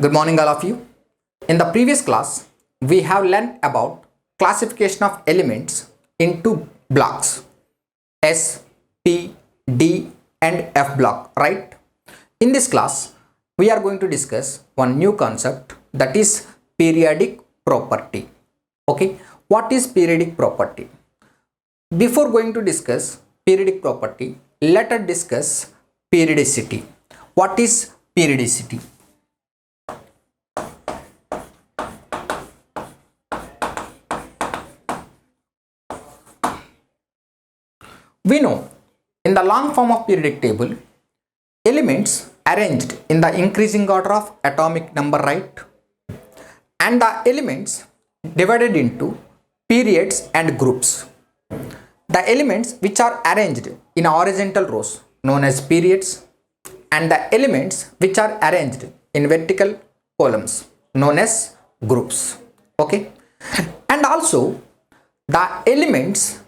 Good morning, all of you. In the previous class, we have learned about classification of elements into blocks S, P, D, and F block, right? In this class, we are going to discuss one new concept, that is periodic property. Okay, what is periodic property? Before going to discuss periodic property, let us discuss periodicity. What is periodicity? We know in the long form of periodic table, elements arranged in the increasing order of atomic number, right? And the elements divided into periods and groups. The elements which are arranged in horizontal rows known as periods, and the elements which are arranged in vertical columns known as groups. Okay, and also the elements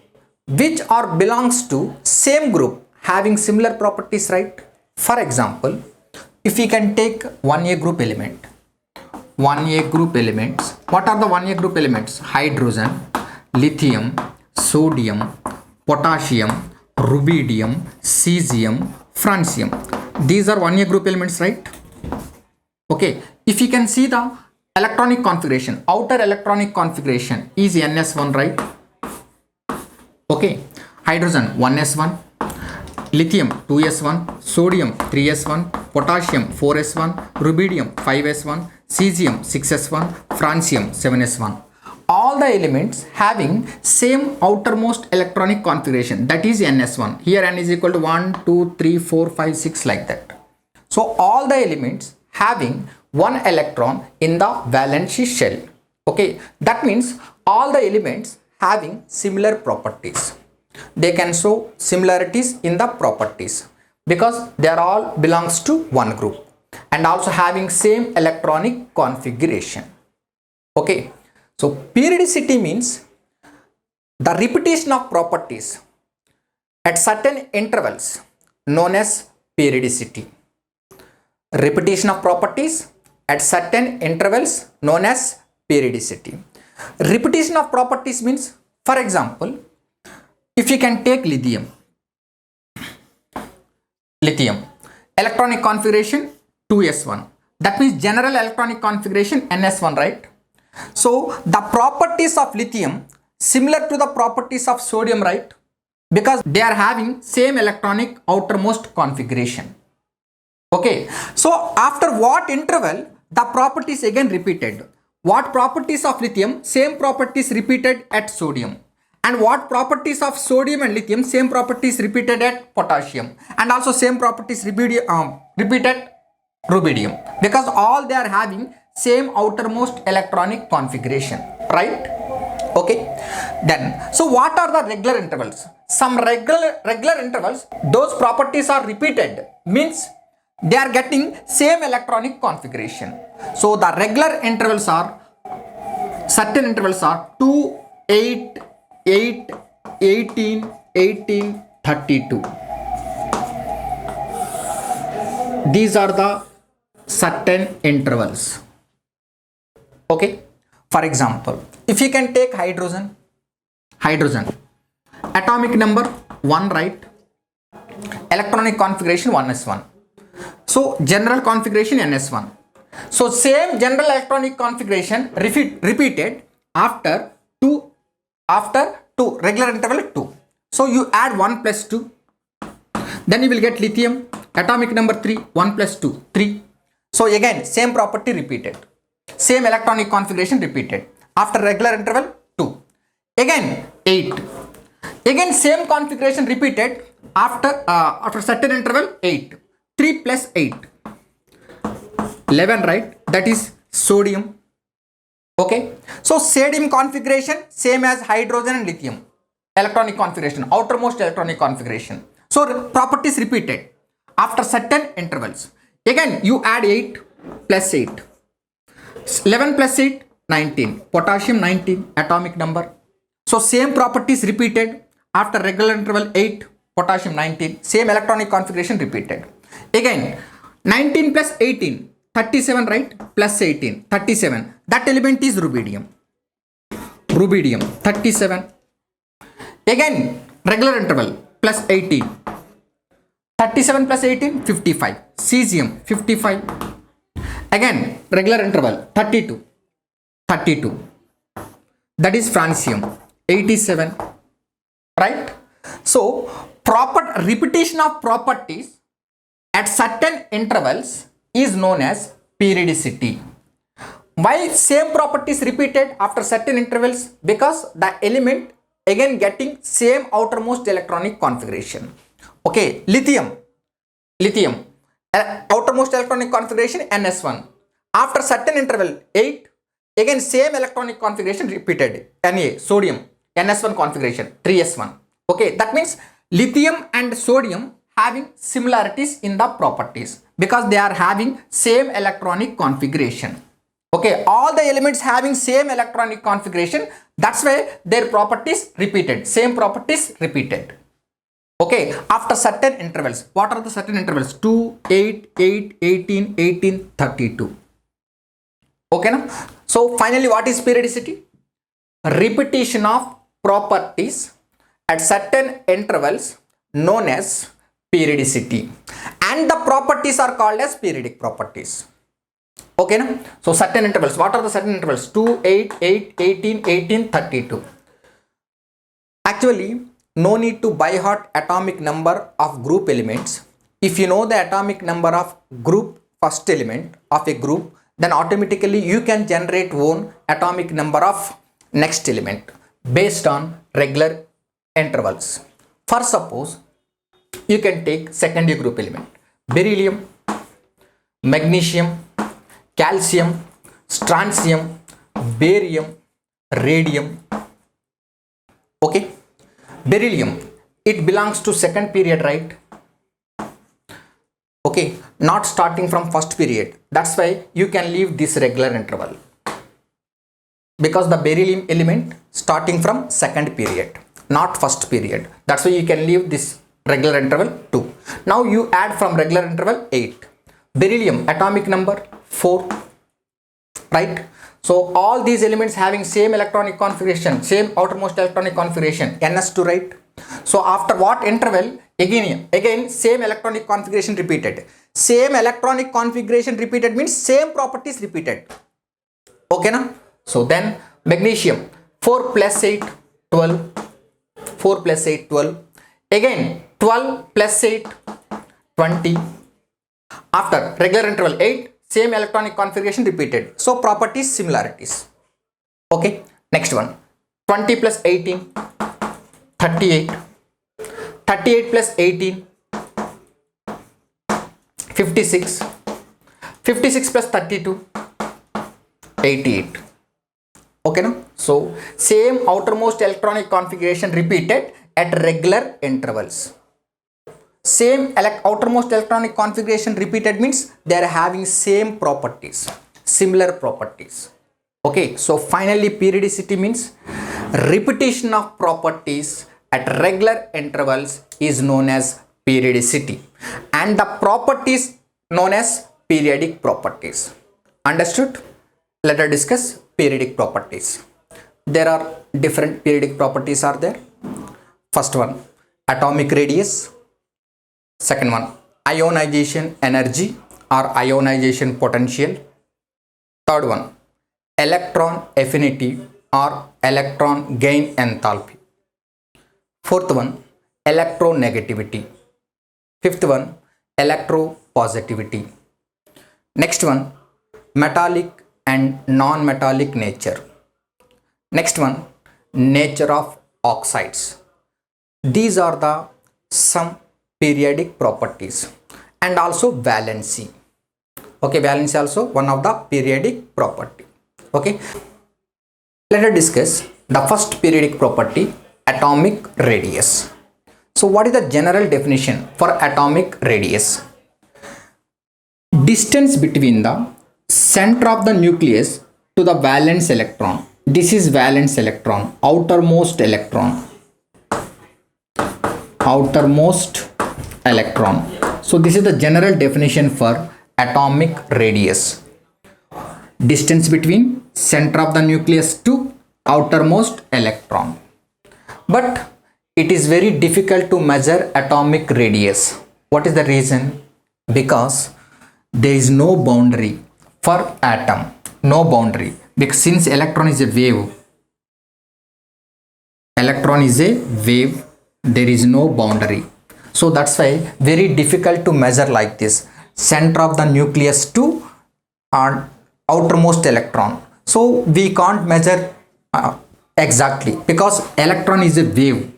which are belongs to same group having similar properties, right? For example, if we can take 1A group element, 1A group elements, what are the 1A group elements? Hydrogen, lithium, sodium, potassium, rubidium, cesium, francium. These are 1A group elements, right? Okay, if you can see the electronic configuration, outer electronic configuration is NS1, right? Okay, hydrogen 1s1, lithium 2s1, sodium 3s1, potassium 4s1, rubidium 5s1, cesium 6s1, francium 7s1. All the elements having same outermost electronic configuration, that is ns1. Here n is equal to 1, 2, 3, 4, 5, 6 like that. So all the elements having one electron in the valence shell. Okay, that means all the elements having similar properties. They can show similarities in the properties because they are all belongs to one group and also having same electronic configuration. Okay, so periodicity means the repetition of properties at certain intervals known as periodicity. Repetition of properties at certain intervals known as periodicity. Repetition of properties means, for example, if you can take lithium, electronic configuration 2s1, that means general electronic configuration ns1, right? So the properties of lithium similar to the properties of sodium, right? Because they are having same electronic outermost configuration. Okay, so after what interval the properties again repeated? What properties of lithium? Same properties repeated at sodium. And what properties of sodium and lithium? Same properties repeated at potassium. And also same properties repeated rubidium. Because all they are having same outermost electronic configuration, right? Okay. Then, so what are the regular intervals? Some regular intervals, those properties are repeated. Means they are getting same electronic configuration. So the regular intervals are, certain intervals are 2, 8, 8, 18, 18, 32. These are the certain intervals. Okay. For example, if you can take hydrogen, atomic number 1, right? Electronic configuration 1s1. So general configuration ns1. So same general electronic configuration repeated after 2 regular interval 2. So you add 1 plus 2, then you will get lithium atomic number 3, 1 plus 2 3. So again same property repeated, same electronic configuration repeated after regular interval 2. Again 8, again same configuration repeated after certain interval 8. 3 plus 8, 11, right? That is sodium. Okay, so sodium configuration same as hydrogen and lithium electronic configuration, outermost electronic configuration. So properties repeated after certain intervals. Again you add 8 plus 8, 11 plus 8, 19, potassium 19 atomic number. So same properties repeated after regular interval 8, potassium 19, same electronic configuration repeated. Again 19 plus 18, 37, right? Plus 18, 37. That element is rubidium. Rubidium, 37. Again, regular interval, plus 18. 37 plus 18, 55. Cesium, 55. Again, regular interval, 32. 32. That is francium, 87. Right? So, proper repetition of properties at certain intervals is known as periodicity. Why same properties repeated after certain intervals? Because the element again getting same outermost electronic configuration. Okay, lithium, outermost electronic configuration ns1. After certain interval 8, again same electronic configuration repeated. Na, sodium, ns1 configuration 3s1. Okay, that means lithium and sodium having similarities in the properties because they are having same electronic configuration. Okay, all the elements having same electronic configuration, that's why their properties repeated, same properties repeated. Okay, after certain intervals. What are the certain intervals? 2, 8, 8, 18, 18, 32. Okay, now? So finally, what is periodicity? Repetition of properties at certain intervals known as periodicity, and the properties are called as periodic properties. Okay, now? So certain intervals. What are the certain intervals? 2, 8, 8, 18, 18, 32. Actually, no need to by heart atomic number of group elements. If you know the atomic number of group first element of a group, then automatically you can generate own atomic number of next element based on regular intervals. For suppose, you can take secondary group element, beryllium, magnesium, calcium, strontium, barium, radium. Okay, beryllium, it belongs to second period, right? Okay, not starting from first period. That's why you can leave this regular interval, because the beryllium element starting from second period, not first period. That's why you can leave this regular interval 2. Now you add from regular interval 8. Beryllium atomic number 4, right? So all these elements having same electronic configuration, same outermost electronic configuration, ns2, right? So after what interval? Again same electronic configuration repeated. Same electronic configuration repeated means same properties repeated. Okay, now? So then magnesium, 4 plus 8, 12. 4 plus 8, 12. Again 12 plus 8, 20. After regular interval 8, same electronic configuration repeated. So properties similarities. Okay, next one. 20 plus 18, 38. 38 plus 18, 56. 56 plus 32, 88. Okay, no? So same outermost electronic configuration repeated at regular intervals. Same outermost electronic configuration repeated means they are having same properties, similar properties. Okay, so finally periodicity means repetition of properties at regular intervals is known as periodicity, and the properties known as periodic properties. Understood? Let us discuss periodic properties. There are different periodic properties are there. First one, atomic radius. Second one, ionization energy or ionization potential. Third one, electron affinity or electron gain enthalpy. Fourth one, electronegativity. Fifth one, electropositivity. Next one, metallic and non-metallic nature. Next one, nature of oxides. These are the some periodic properties, and also valency. Okay, valency also one of the periodic property. Okay, let us discuss the first periodic property, atomic radius. So what is the general definition for atomic radius? Distance between the center of the nucleus to the valence electron. This is valence electron, outermost electron. Outermost electron. So this is the general definition for atomic radius. Distance between center of the nucleus to outermost electron. But it is very difficult to measure atomic radius. What is the reason? Because there is no boundary for atom. No boundary. Because since electron is a wave, there is no boundary. So that's why very difficult to measure like this. Center of the nucleus to outermost electron. So we can't measure exactly because electron is a wave.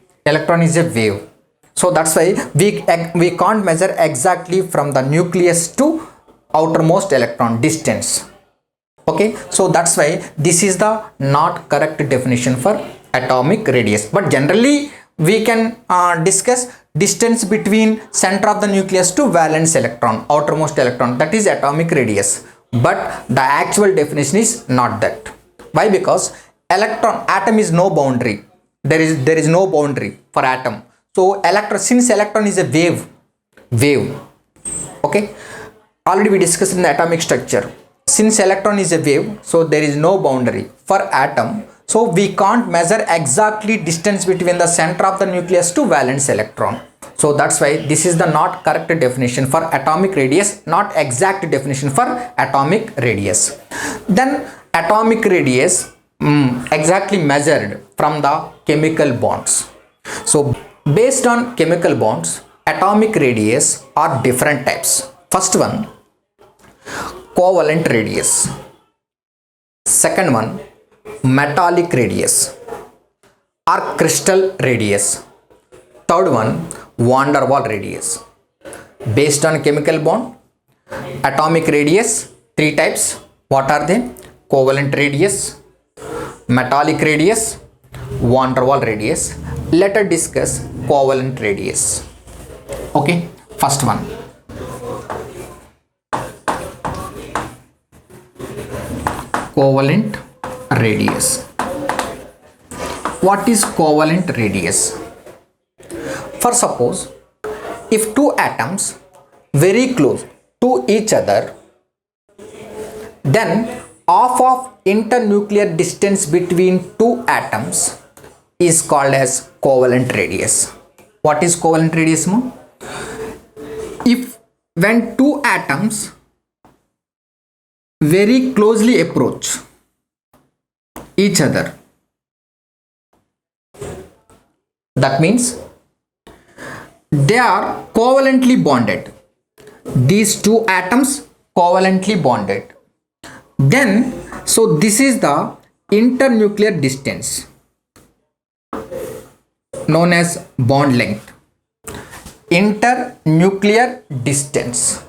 So that's why we can't measure exactly from the nucleus to outermost electron distance. Okay, so that's why this is the not correct definition for atomic radius. But generally we can discuss distance between center of the nucleus to valence electron, outermost electron, that is atomic radius. But the actual definition is not that. Why? Because atom is no boundary. There is no boundary for atom. So since electron is a wave. Okay, already we discussed in the atomic structure. Since electron is a wave, so there is no boundary for atom. So we can't measure exactly distance between the center of the nucleus to valence electron. So that's why this is the not correct definition for atomic radius, not exact definition for atomic radius. Then atomic radius exactly measured from the chemical bonds. So based on chemical bonds, atomic radius are different types. First one, covalent radius. Second one, metallic radius or crystal radius. Third one, van der Waals radius. Based on chemical bond, atomic radius, three types. What are they? Covalent radius, metallic radius, van der Waals radius. Let us discuss covalent radius. Okay, first one, covalent radius. What is covalent radius? For suppose if two atoms very close to each other, then half of internuclear distance between two atoms is called as covalent radius. What is covalent radius? When two atoms very closely approach each other, that means they are covalently bonded. These two atoms covalently bonded. Then so this is the internuclear distance known as bond length. Internuclear distance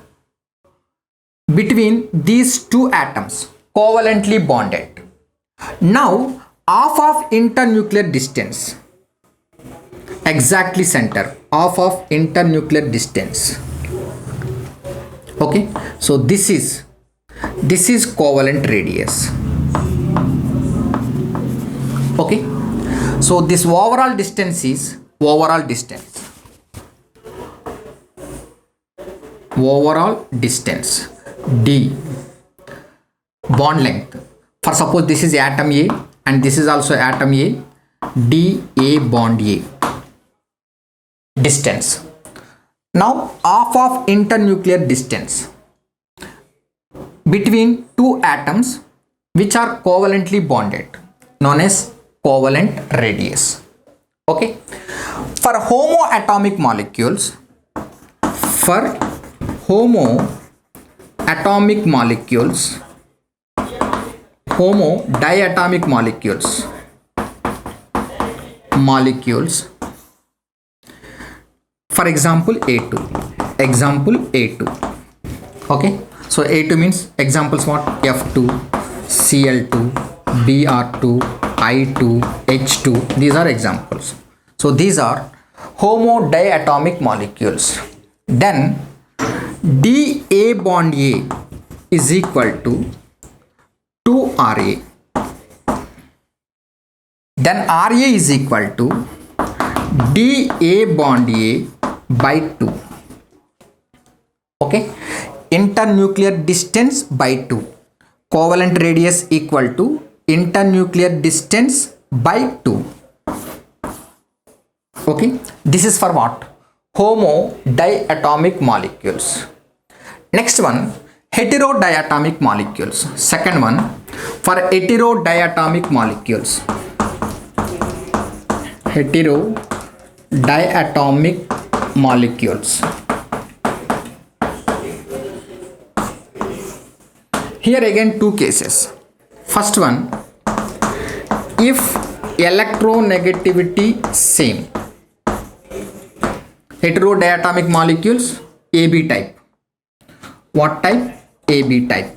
between these two atoms covalently bonded. Now half of internuclear distance, exactly center, half of internuclear distance. Okay, so this is covalent radius. Okay, so this overall distance is overall distance d. Bond length, for suppose this is atom A and this is also atom A, dA bond A distance. Now half of internuclear distance between two atoms which are covalently bonded, known as covalent radius. Okay, for homoatomic molecules, diatomic molecules, for example A2. Okay, so A2 means examples what? F2, Cl2, Br2, I2, H2. These are examples. So these are homodiatomic molecules. Then dA bond A is equal to 2Ra. Then Ra is equal to dA bond A by 2. Okay, internuclear distance by 2. Covalent radius equal to internuclear distance by 2. Okay, this is for what? Homo diatomic molecules. Next one, heterodiatomic molecules. Second one, for heterodiatomic molecules. Heterodiatomic molecules. Here again two cases. First one, if electronegativity same. Heterodiatomic molecules, AB type. What type? AB type.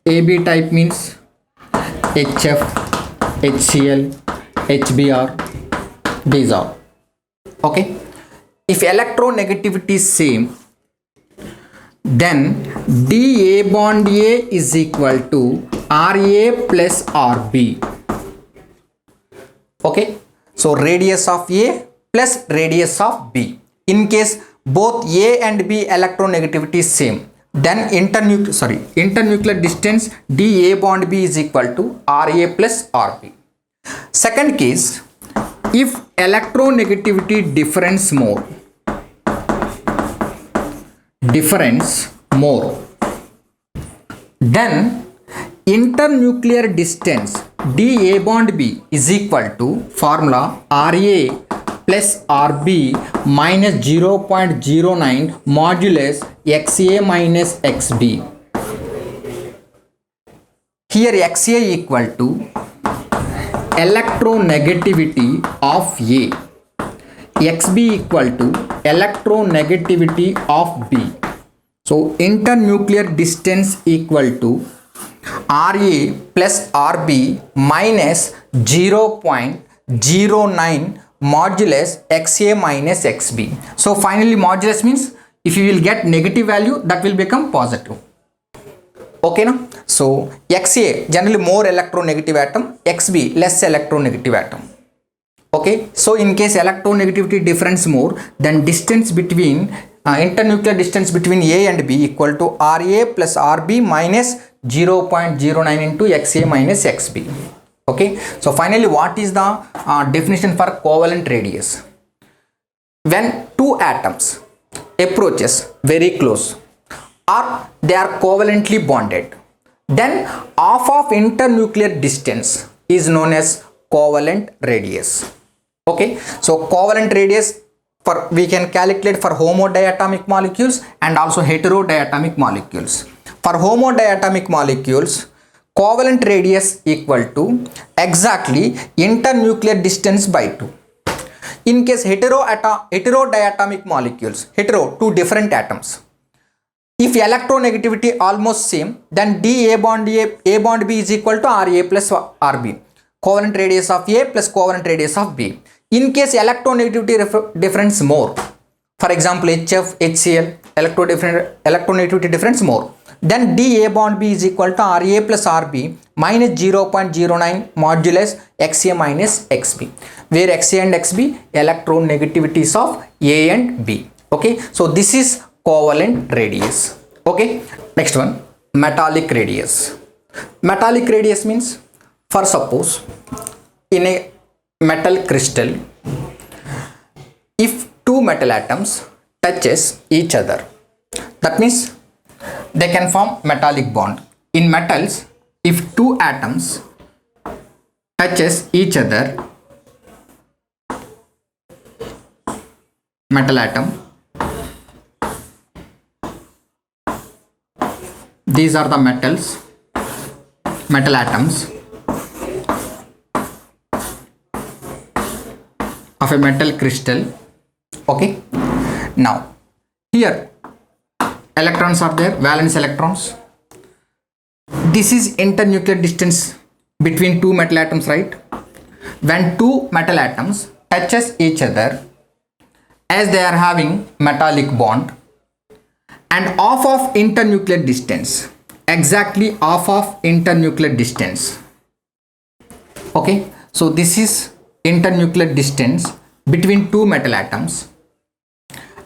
AB type means HF, HCl, HBr, these are. Okay. If electronegativity is same, then dA bond A is equal to RA plus RB. Okay. So radius of A plus radius of B. In case both A and B electronegativity is same, then internuclear distance dA bond B is equal to RA plus RB. Second case, if electronegativity difference more, then internuclear distance dA bond B is equal to formula RA plus RB minus 0.09 modulus XA minus XB. Here XA equal to electronegativity of A, XB equal to electronegativity of B. So internuclear distance equal to RA plus RB minus 0.09 modulus XA minus XB. So finally modulus means if you will get negative value, that will become positive. Okay now? So XA generally more electronegative atom, XB less electronegative atom. Okay, so in case electronegativity difference more, then distance between internuclear distance between A and B equal to RA plus RB minus 0.09 into XA minus XB. Okay, so finally what is the definition for covalent radius? When two atoms approaches very close or they are covalently bonded, then half of internuclear distance is known as covalent radius. Okay, so covalent radius for we can calculate for homodiatomic molecules and also heterodiatomic molecules. For homodiatomic molecules, covalent radius equal to exactly internuclear distance by 2. In case heterodiatomic molecules, two different atoms, if electronegativity almost same, then dA bond A bond B is equal to RA plus RB, covalent radius of A plus covalent radius of B. In case electronegativity difference more, for example HF, HCl, electronegativity difference more, then dA bond B is equal to RA plus RB minus 0.09 modulus XA minus XB, where XA and XB electronegativities of A and B. Okay, so this is covalent radius. Okay, next one, metallic radius. Metallic radius means, for suppose in a metal crystal, if two metal atoms touches each other, that means they can form metallic bond. In metals, if two atoms touches each other, metal atom, these are the metal atoms of a metal crystal. Okay, now here electrons are there, valence electrons. This is internuclear distance between two metal atoms, right? When two metal atoms touches each other, as they are having metallic bond, and half of internuclear distance, exactly half of internuclear distance. Okay, so this is internuclear distance between two metal atoms,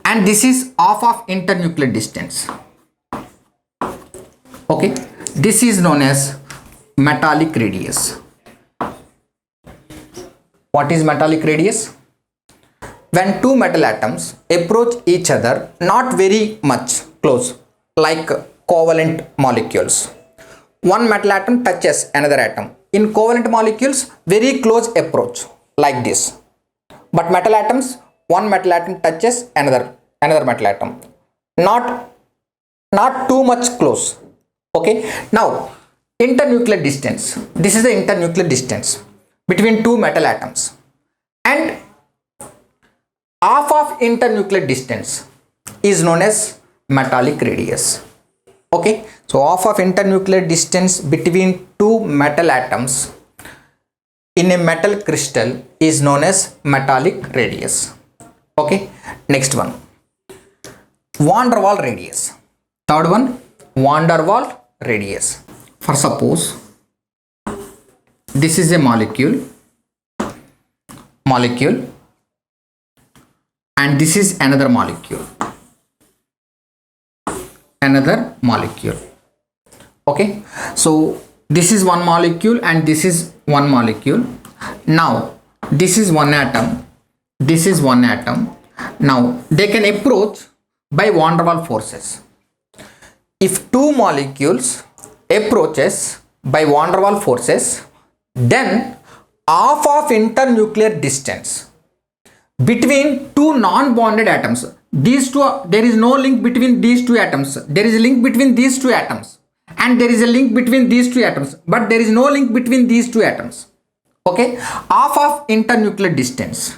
and this is half of internuclear distance. Okay, this is known as metallic radius. What is metallic radius? When two metal atoms approach each other not very much close, like covalent molecules. One metal atom touches another atom. In covalent molecules, very close approach like this. But metal atoms, one metal atom touches another metal atom. Not too much close. Okay. Now, internuclear distance. This is the internuclear distance between two metal atoms. And half of internuclear distance is known as metallic radius. Okay, so half of internuclear distance between two metal atoms in a metal crystal is known as metallic radius. Okay, next one, van der Waal radius. Third one, van der Waal radius. For suppose this is a molecule and this is another molecule. Okay, so this is one molecule and this is one molecule. Now this is one atom, this is one atom. Now they can approach by van der Waal forces. If two molecules approaches by van der Waal forces, then half of internuclear distance between two non-bonded atoms. These two, there is no link between these two atoms. There is a link between these two atoms and there is a link between these two atoms, but there is no link between these two atoms. Okay, half of internuclear distance.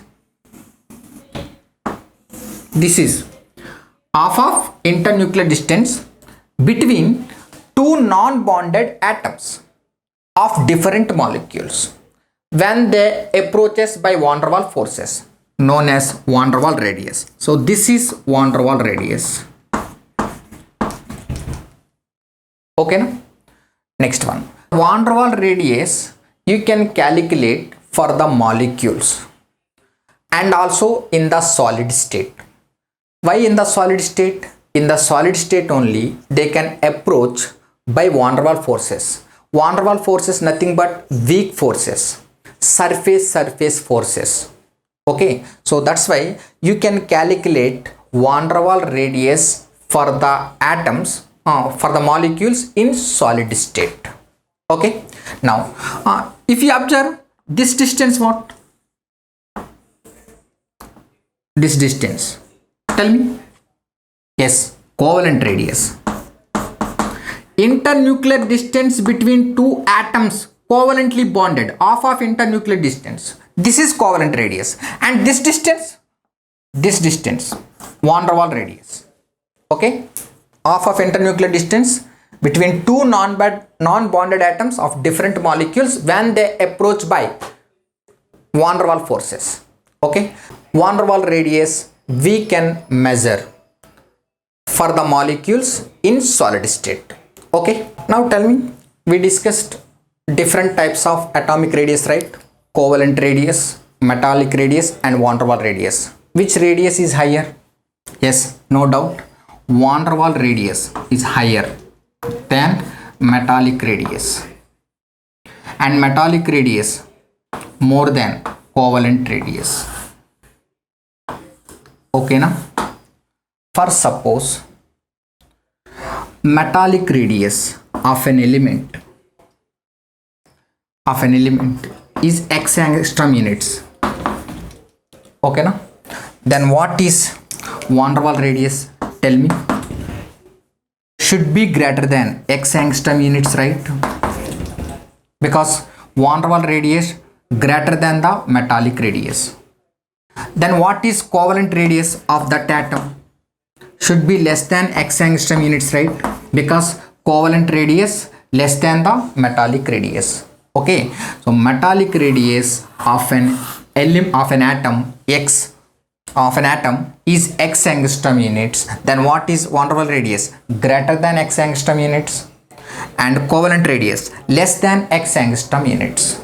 This is half of internuclear distance between two non-bonded atoms of different molecules when they approaches by van der Waal forces, known as van der Waal radius. So this is van der Waal radius. Okay, na? Next one, van der Waal radius you can calculate for the molecules and also in the solid state. Why in the solid state? In the solid state only they can approach by van der Waal forces. Van der Waal forces nothing but weak forces, surface forces. Okay, so that's why you can calculate van der Waal radius for the atoms, for the molecules in solid state. Okay, now if you observe this distance, what? This distance, tell me. Yes, covalent radius. Internuclear distance between two atoms covalently bonded, half of internuclear distance. This is covalent radius, and this distance, van der Waal radius. Okay, half of internuclear distance between two non-bonded atoms of different molecules when they approach by van der Waal forces. Okay, van der Waal radius we can measure for the molecules in solid state. Okay, now tell me, we discussed different types of atomic radius, right? Covalent radius, metallic radius and van der Waal radius. Which radius is higher? Yes, no doubt, van der Waal radius is higher than metallic radius, and metallic radius more than covalent radius. Okay, na? For suppose metallic radius of an element is x angstrom units. Okay, na? Then what is van der Waal radius? Tell me. Should be greater than x angstrom units, right? Because van der Waal radius greater than the metallic radius. Then what is covalent radius of that atom? Should be less than x angstrom units, right? Because covalent radius less than the metallic radius. Okay, so metallic radius of an atom is x angstrom units. Then what is van der Waal radius? Greater than x angstrom units, and covalent radius less than x angstrom units.